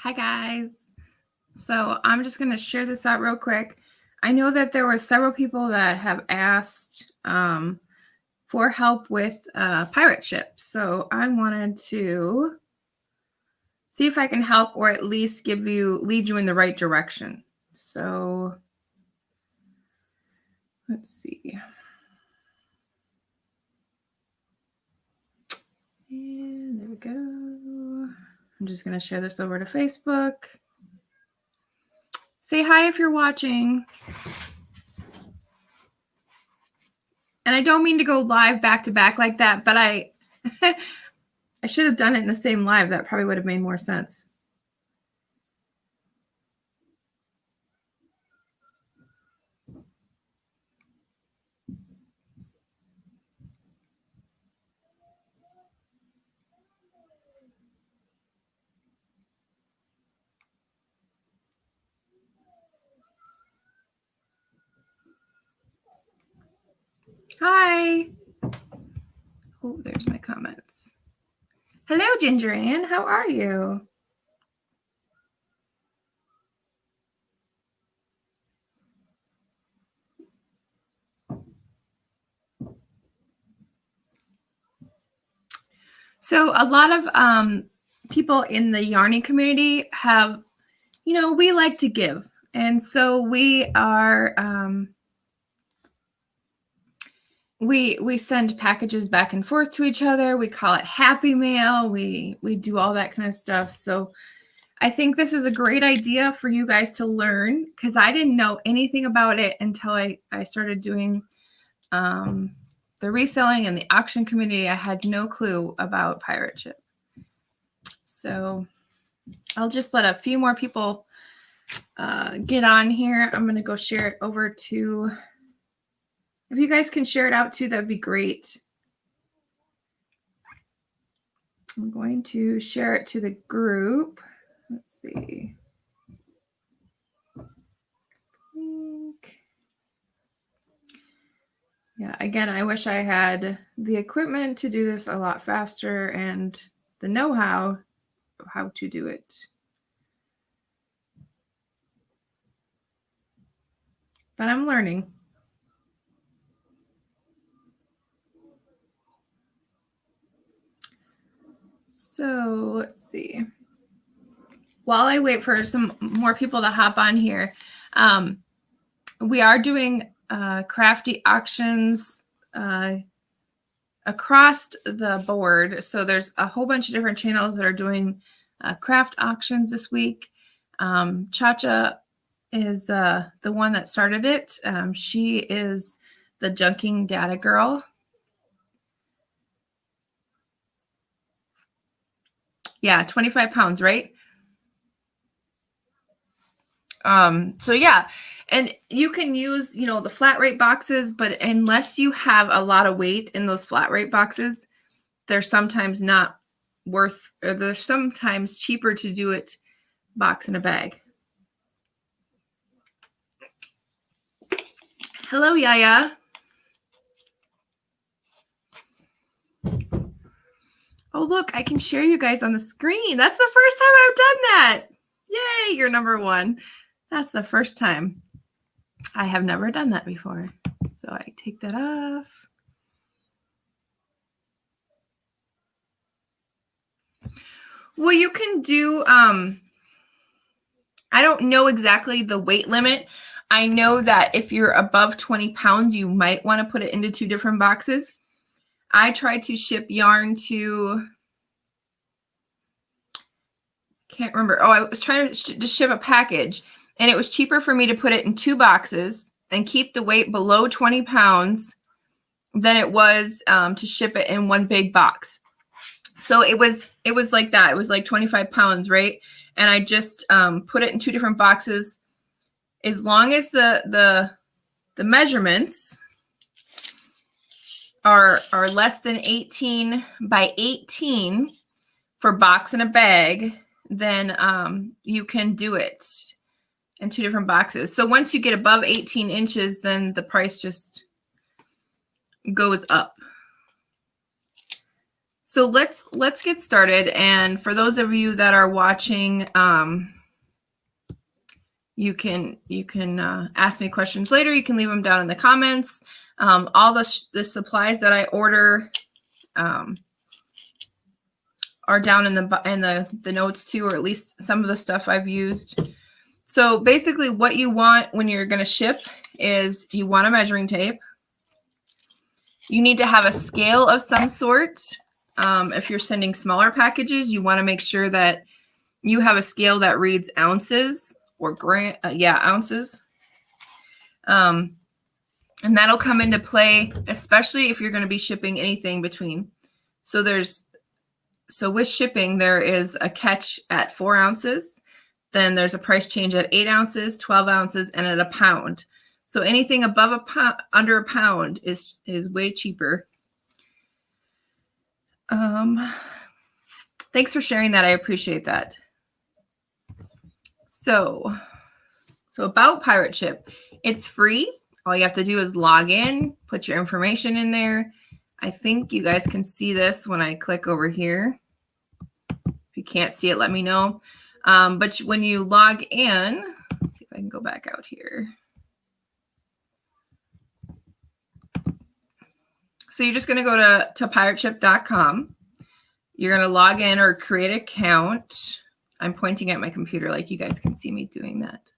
Hi guys. So I'm just going to share this out real quick. I know that there were several people that have asked for help with pirate ships. So I wanted to see if I can help or at least lead you in the right direction. So let's see. And there we go. I'm just going to share this over to Facebook. Say hi if you're watching. And I don't mean to go live back to back like that, but I should have done it in the same live. That probably would have made more sense. Hi. Oh, there's my comments. Hello, Ginger Ann. How are you? So a lot of people in the yarning community have, we like to give. And so we are, we send packages back and forth to each other. We call it Happy Mail. We do all that kind of stuff. So I think this is a great idea for you guys to learn because I didn't know anything about it until I started doing the reselling and the auction community. I had no clue about pirate ship. So I'll just let a few more people get on here. I'm going to go share it over to, if you guys can share it out too, that'd be great. I'm going to share it to the group. Let's see. Yeah, again, I wish I had the equipment to do this a lot faster and the know-how of how to do it. But I'm learning. So let's see. While I wait for some more people to hop on here, we are doing crafty auctions across the board. So there's a whole bunch of different channels that are doing craft auctions this week. Cha-Cha is the one that started it. She is the Junking Data Girl. Yeah, 25 pounds, right? So yeah, and you can use, the flat rate boxes, but unless you have a lot of weight in those flat rate boxes, they're sometimes not worth, or they're sometimes cheaper to do it box in a bag. Hello, Yaya. Oh, look, I can share you guys on the screen. That's the first time I've done that. Yay, you're number one. That's the first time. I have never done that before. So I take that off. Well, you can do, I don't know exactly the weight limit. I know that if you're above 20 pounds, you might want to put it into 2 different boxes. I tried to ship yarn to, can't remember. Oh, I was trying to ship a package, and it was cheaper for me to put it in 2 boxes and keep the weight below 20 pounds than it was to ship it in 1 big box. So it was like that. It was like 25 pounds, right? And I just put it in 2 different boxes. As long as the measurements are less than 18 by 18 for box and a bag, then you can do it in 2 different boxes. So once you get above 18 inches, then the price just goes up. So let's get started. And for those of you that are watching, you can ask me questions later. You can leave them down in the comments. All the supplies that I order are down in the notes too, or at least some of the stuff I've used. So basically what you want when you're going to ship is you want a measuring tape. You need to have a scale of some sort. If you're sending smaller packages, you want to make sure that you have a scale that reads ounces or ounces. And that'll come into play, especially if you're going to be shipping anything between. So with shipping, there is a catch at 4 ounces. Then there's a price change at 8 ounces, 12 ounces, and at a pound. So anything above a pound, under a pound is way cheaper. Thanks for sharing that. I appreciate that. So about Pirate Ship, it's free. All you have to do is log in, put your information in there. I think you guys can see this when I click over here. If you can't see it, let me know. But when you log in, let's see if I can go back out here. So you're just going to go to pirateship.com. You're going to log in or create an account. I'm pointing at my computer like you guys can see me doing that.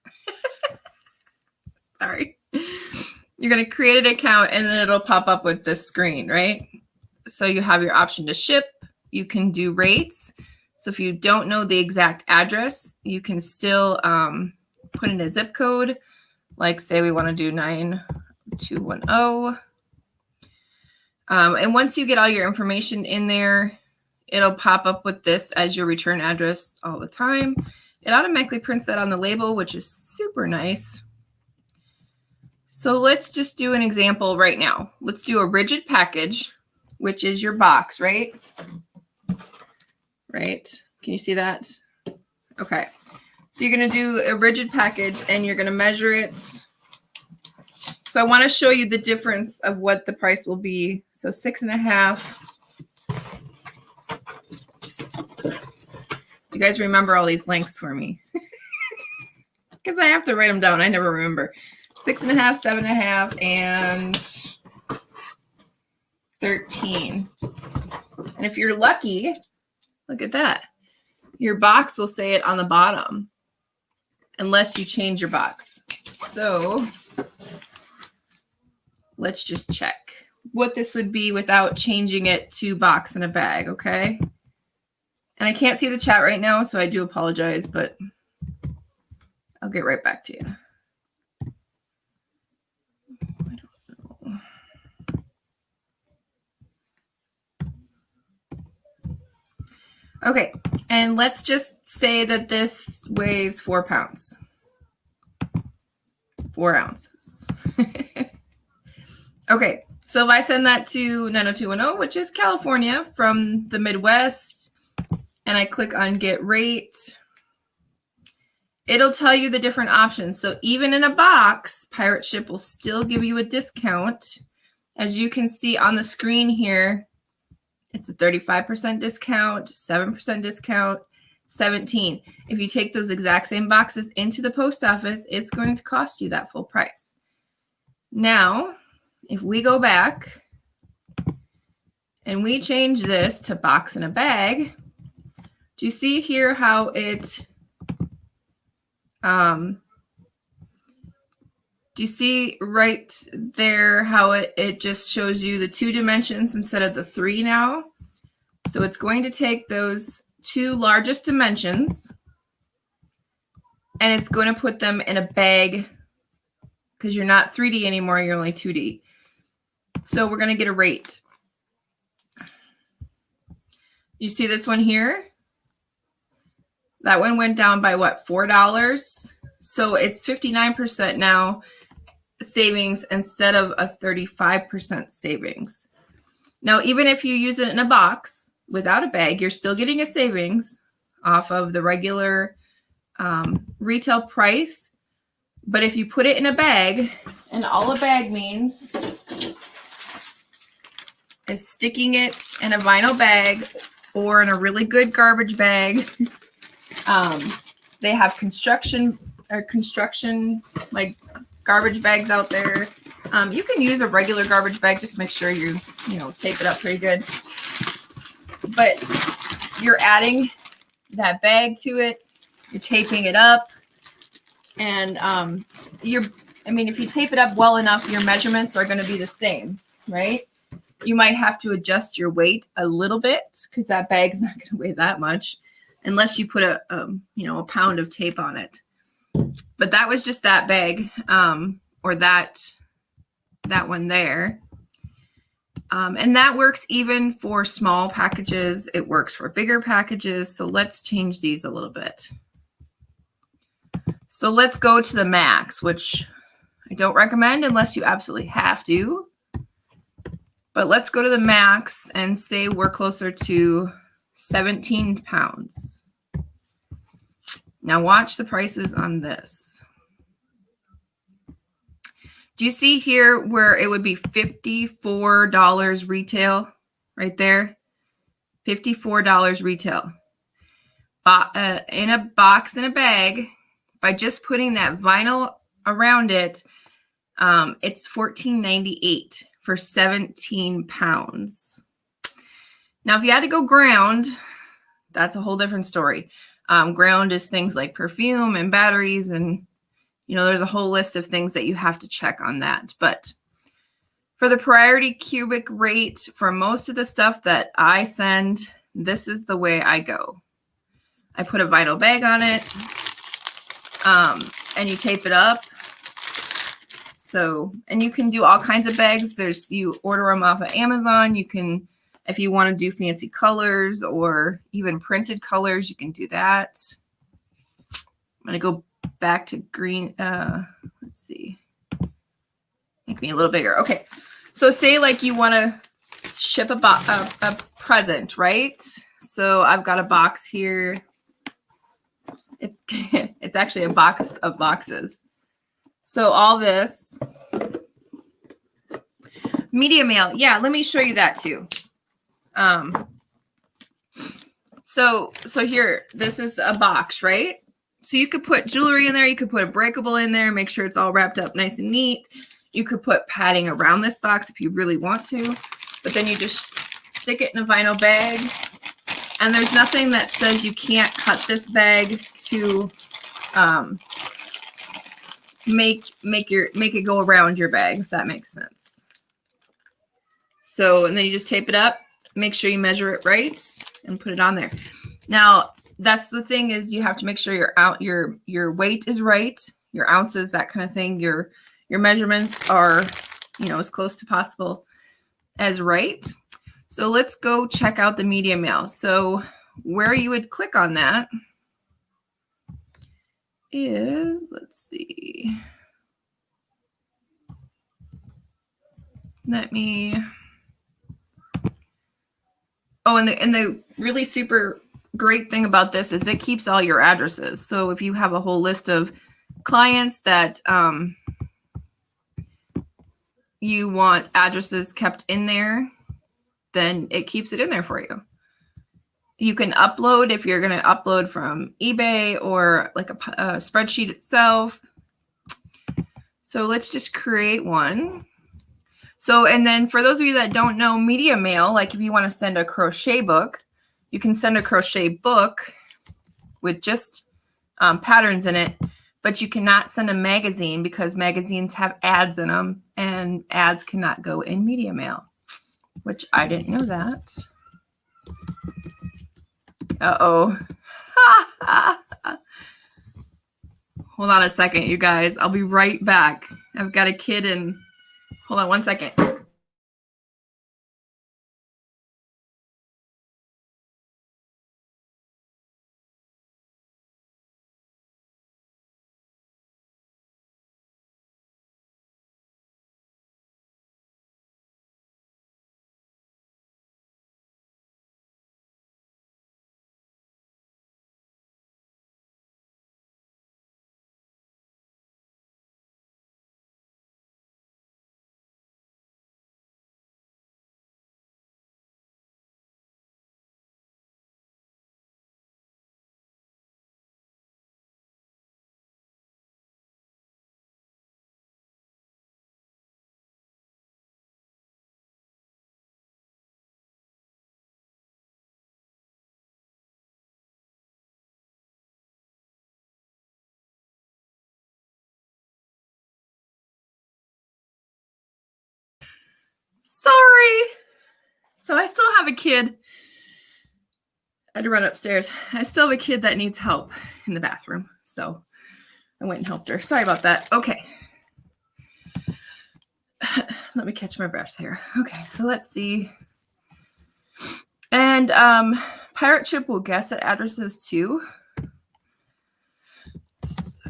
Sorry. You're going to create an account and then it'll pop up with this screen, right? So you have your option to ship. You can do rates. So if you don't know the exact address, you can still put in a zip code. Like say we want to do 9210. And once you get all your information in there, it'll pop up with this as your return address all the time. It automatically prints that on the label, which is super nice. So let's just do an example right now. Let's do a rigid package, which is your box, right? Right? Can you see that? Okay. So you're going to do a rigid package and you're going to measure it. So I want to show you the difference of what the price will be. So 6.5. You guys remember all these links for me because I have to write them down. I never remember. 6.5, 7.5, and 13. And if you're lucky, look at that. Your box will say it on the bottom unless you change your box. So let's just check what this would be without changing it to box in a bag, okay? And I can't see the chat right now, so I do apologize, but I'll get right back to you. I don't know. Okay, and let's just say that this weighs 4 pounds. 4 ounces. Okay, so if I send that to 90210, which is California from the Midwest, and I click on get rate, it'll tell you the different options. So even in a box, Pirate Ship will still give you a discount. As you can see on the screen here, it's a 35% discount, 7% discount, 17%. If you take those exact same boxes into the post office, it's going to cost you that full price. Now, if we go back and we change this to box in a bag, do you see here how it, do you see right there how it just shows you the 2 dimensions instead of the 3 now? So it's going to take those 2 largest dimensions and it's going to put them in a bag because you're not 3D anymore, you're only 2D. So we're going to get a rate. You see this one here? That one went down by what, $4? So it's 59% now savings instead of a 35% savings. Now, even if you use it in a box without a bag, you're still getting a savings off of the regular retail price. But if you put it in a bag, and all a bag means is sticking it in a vinyl bag or in a really good garbage bag. They have construction like garbage bags out there. You can use a regular garbage bag. Just make sure you tape it up pretty good. But you're adding that bag to it. You're taping it up, and if you tape it up well enough, your measurements are going to be the same, right? You might have to adjust your weight a little bit because that bag's not going to weigh that much unless you put a pound of tape on it. But that was just that bag, or that one there. And that works even for small packages. It works for bigger packages. So let's change these a little bit. So let's go to the max, which I don't recommend unless you absolutely have to. But let's go to the max and say we're closer to 17 pounds. Now watch the prices on this. Do you see here where it would be $54 retail right there? $54 retail. In a box, in a bag, by just putting that vinyl around it, it's $14.98 for 17 pounds. Now, if you had to go ground, that's a whole different story. Ground is things like perfume and batteries, and there's a whole list of things that you have to check on that. But for the priority cubic rate, for most of the stuff that I send, this is the way I go. I put a vinyl bag on it, and you tape it up. So, and you can do all kinds of bags. You order them off of Amazon. You can, if you want to do fancy colors or even printed colors, you can do that. I'm going to go back to green. Let's see. Make me a little bigger. Okay. So say like you want to ship a present, right? So I've got a box here. It's actually a box of boxes. So all this media mail. Yeah, let me show you that too. So here, this is a box, right? So you could put jewelry in there. You could put a breakable in there. Make sure it's all wrapped up nice and neat. You could put padding around this box if you really want to. But then you just stick it in a vinyl bag. And there's nothing that says you can't cut this bag to make it go around your bag, if that makes sense. So, and then you just tape it up. Make sure you measure it right and put it on there. Now, that's the thing, is you have to make sure your weight is right, your ounces, that kind of thing. Your measurements are, as close to possible as right. So let's go check out the media mail. So where you would click on that is, let's see. And the really super great thing about this is it keeps all your addresses. So if you have a whole list of clients that you want addresses kept in there, then it keeps it in there for you. You can upload if you're going to upload from eBay or like a spreadsheet itself. So let's just create one. So, and then for those of you that don't know media mail, like if you want to send a crochet book, you can send a crochet book with just patterns in it, but you cannot send a magazine because magazines have ads in them, and ads cannot go in media mail, which I didn't know that. Uh-oh. Hold on a second, you guys. I'll be right back. I've got a kid in. Hold on one second. sorry. So I still have a kid. I had to run upstairs. I still have a kid that needs help in the bathroom. So I went and helped her. Sorry about that. Okay. Let me catch my breath here. Okay, so let's see. And Pirate Ship will guess at addresses too. So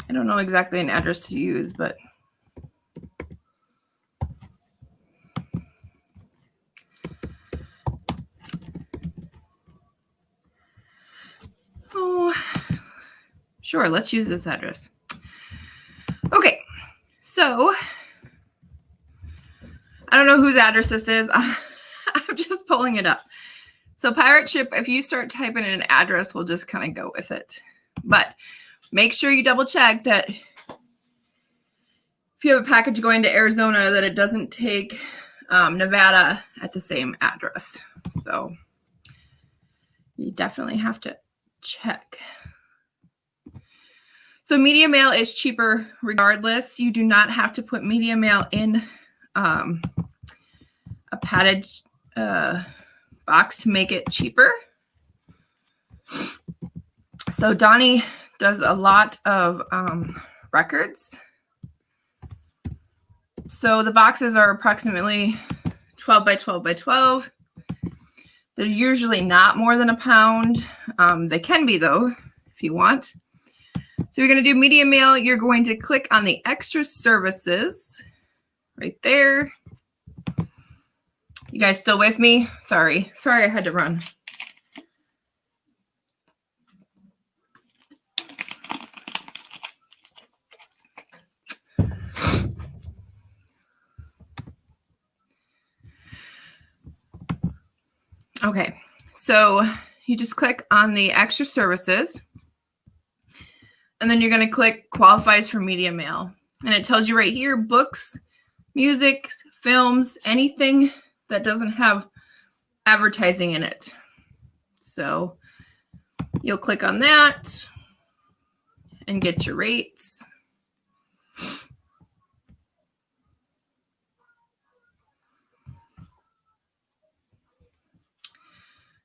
I don't know exactly an address to use, but oh, sure, let's use this address. Okay, so I don't know whose address this is. I'm just pulling it up. So Pirate Ship, if you start typing in an address, we'll just kind of go with it. But make sure you double check that if you have a package going to Arizona, that it doesn't take Nevada at the same address. So you definitely have to check. So media mail is cheaper regardless. You do not have to put media mail in a padded box to make it cheaper. So Donnie does a lot of records. So the boxes are approximately 12 by 12 by 12. They're usually not more than a pound. They can be though, if you want. So you're going to do media mail. You're going to click on the extra services right there. You guys still with me? Sorry I had to run. Okay, so you just click on the extra services, and then you're going to click qualifies for media mail. And it tells you right here, books, music, films, anything that doesn't have advertising in it. So you'll click on that and get your rates.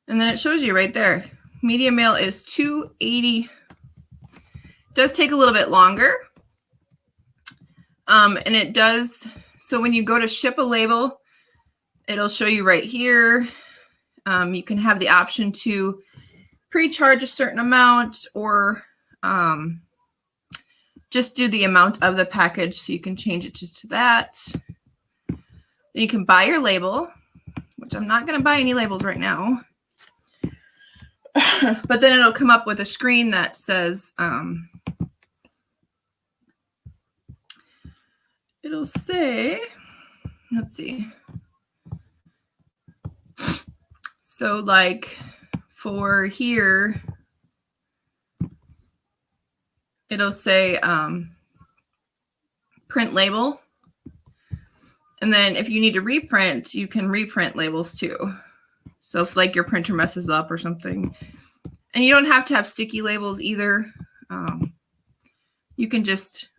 And then it shows you right there. Media mail is $2.80. It does take a little bit longer. And it does, so when you go to ship a label, it'll show you right here. You can have the option to pre-charge a certain amount or just do the amount of the package. So you can change it just to that. Then you can buy your label, which I'm not going to buy any labels right now. But then it'll come up with a screen that says, it'll say, let's see. So like for here, it'll say print label. And then if you need to reprint, you can reprint labels too. So if like your printer messes up or something, and you don't have to have sticky labels either. You can just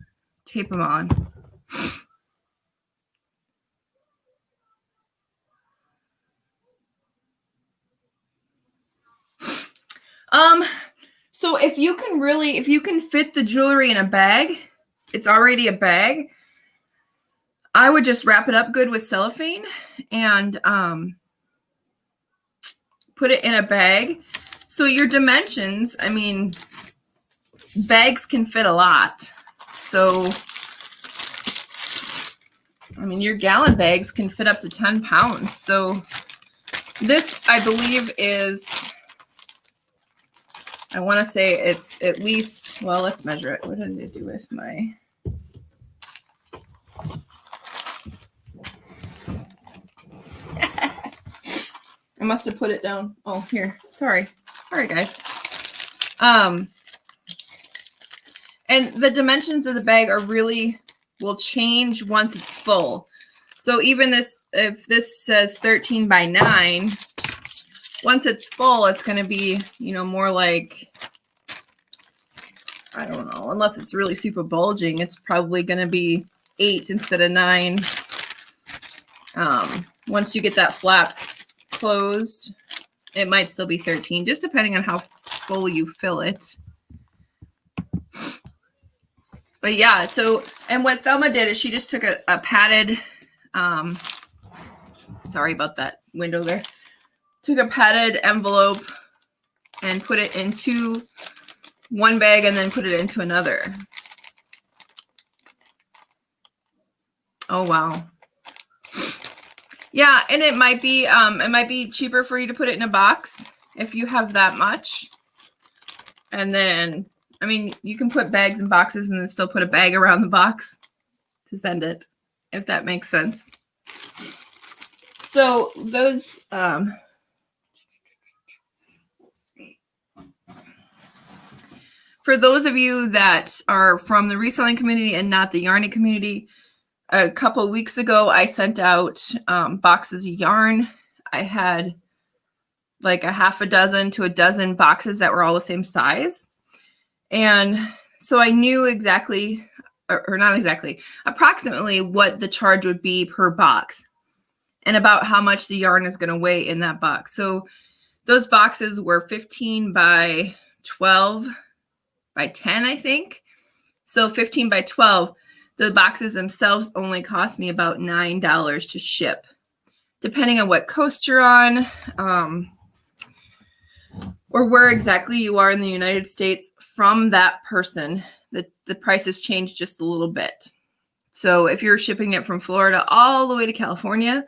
tape them on. So if you can fit the jewelry in a bag, it's already a bag, I would just wrap it up good with cellophane and put it in a bag. So your dimensions, I mean, bags can fit a lot. So, I mean, your gallon bags can fit up to 10 pounds. So this, I believe, is, I want to say it's at least, well, let's measure it. What did it do with my... I must have put it down. Oh, here. Sorry, guys. And the dimensions of the bag are really, will change once it's full. So even this, if this says 13 by 9, once it's full, it's going to be, you know, more like, I don't know, unless it's really super bulging, it's probably going to be 8 instead of 9. Once you get that flap closed, it might still be 13, just depending on how full you fill it. But yeah, so, and what Thelma did is she just took a padded, sorry about that window there, took a padded envelope and put it into one bag and then put it into another. Oh, wow. Yeah, and it might be cheaper for you to put it in a box if you have that much. And then, I mean, you can put bags in boxes and then still put a bag around the box to send it, if that makes sense. So those, for those of you that are from the reselling community and not the yarning community, a couple of weeks ago, I sent out boxes of yarn. I had like a half a dozen to a dozen boxes that were all the same size. And so I knew exactly, or not exactly, approximately what the charge would be per box and about how much the yarn is going to weigh in that box. So those boxes were 15 by 12 by 10, I think. So 15 by 12, the boxes themselves only cost me about $9 to ship, depending on what coast you're on, or where exactly you are in the United States from that person. The prices change just a little bit. So if you're shipping it from Florida all the way to California,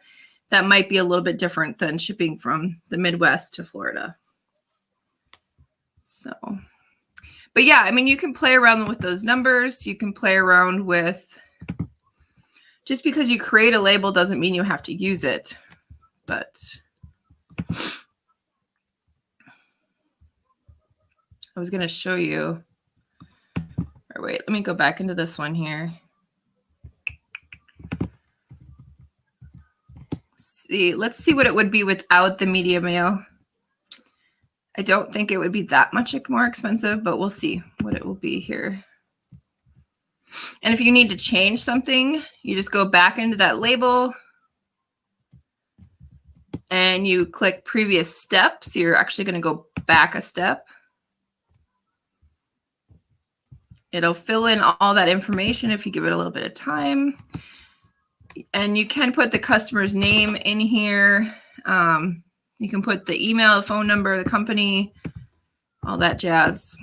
that might be a little bit different than shipping from the Midwest to Florida. So, but yeah, I mean, you can play around with those numbers. You can play around with, just because you create a label doesn't mean you have to use it. But I was going to show you, or wait, let me go back into this one here. See, let's see what it would be without the media mail. I don't think it would be that much more expensive, but we'll see what it will be here. And if you need to change something, you just go back into that label and you click previous steps. You're actually going to go back a step. It'll fill in all that information if you give it a little bit of time. And you can put the customer's name in here. You can put the email, the phone number, the company, all that jazz.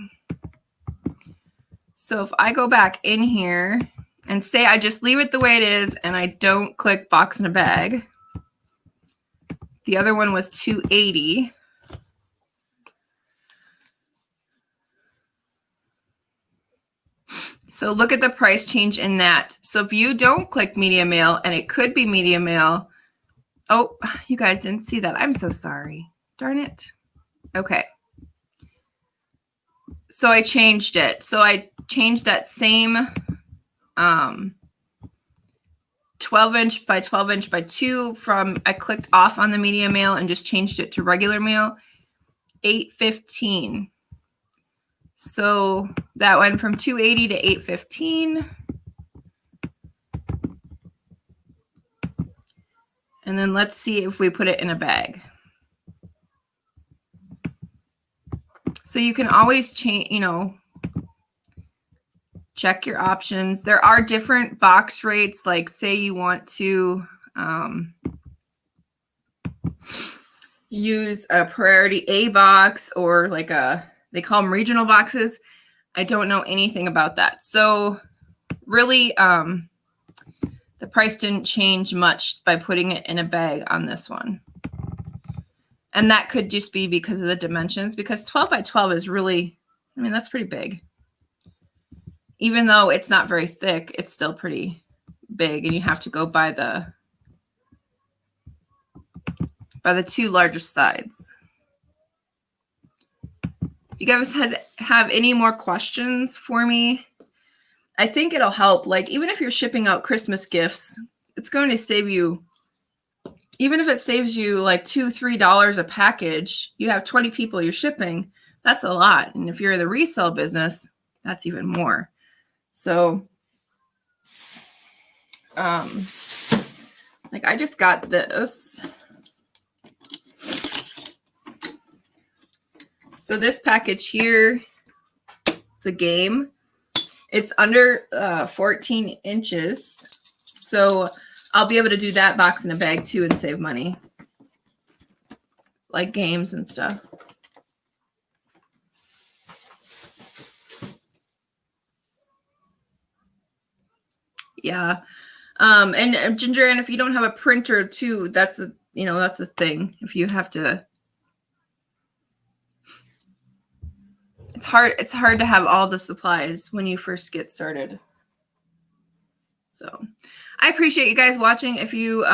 So if I go back in here and say I just leave it the way it is and I don't click box in a bag. The other one was $280. So look at the price change in that. So if you don't click media mail, and it could be media mail. Oh, you guys didn't see that. I'm so sorry. Darn it. Okay. So I changed it. So I changed that same 12-inch by 12-inch by 2 from, I clicked off on the media mail and just changed it to regular mail, $8.15. So that went from $280 to $8.15. And then let's see if we put it in a bag. So you can always change, you know, check your options. There are different box rates. Like say you want to use a priority A box or like they call them regional boxes. I don't know anything about that. So really, the price didn't change much by putting it in a bag on this one. And that could just be because of the dimensions, because 12 by 12 is really, I mean, that's pretty big. Even though it's not very thick, it's still pretty big, and you have to go by the two largest sides. Do you guys have any more questions for me? I think it'll help. Like, even if you're shipping out Christmas gifts, it's going to save you, even if it saves you like $2-3 a package, you have 20 people you're shipping, that's a lot. And if you're in the resale business, that's even more. So Like I just got this. So this package here, it's a game. It's under 14 inches. So I'll be able to do that box in a bag too and save money. Like games and stuff. Yeah. And Ginger, and if you don't have a printer too, that's a, you know, that's the thing. If you have to, it's hard to have all the supplies when you first get started. So I appreciate you guys watching. If you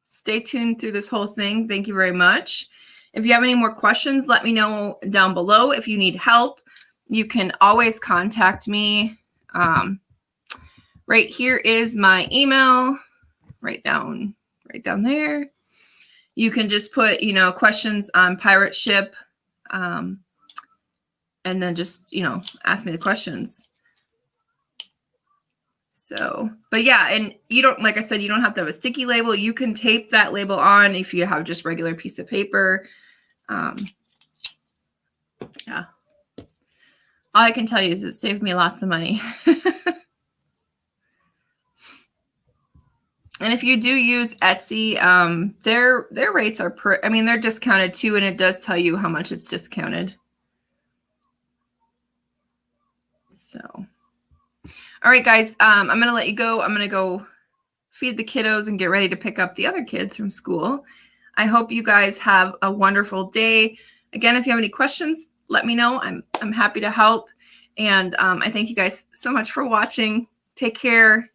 stay tuned through this whole thing, thank you very much. If you have any more questions, let me know down below. If you need help, you can always contact me. Right here is my email, right down there. You can just put, you know, questions on pirate ship, and then just, you know, ask me the questions. So, but yeah, and you don't, like I said, you don't have to have a sticky label. You can tape that label on if you have just regular piece of paper. Yeah. All I can tell you is it saved me lots of money. And if you do use Etsy, their rates are they're discounted too, and it does tell you how much it's discounted. So, all right, guys, I'm going to let you go. I'm going to go feed the kiddos and get ready to pick up the other kids from school. I hope you guys have a wonderful day. Again, if you have any questions, let me know. I'm happy to help. And I thank you guys so much for watching. Take care.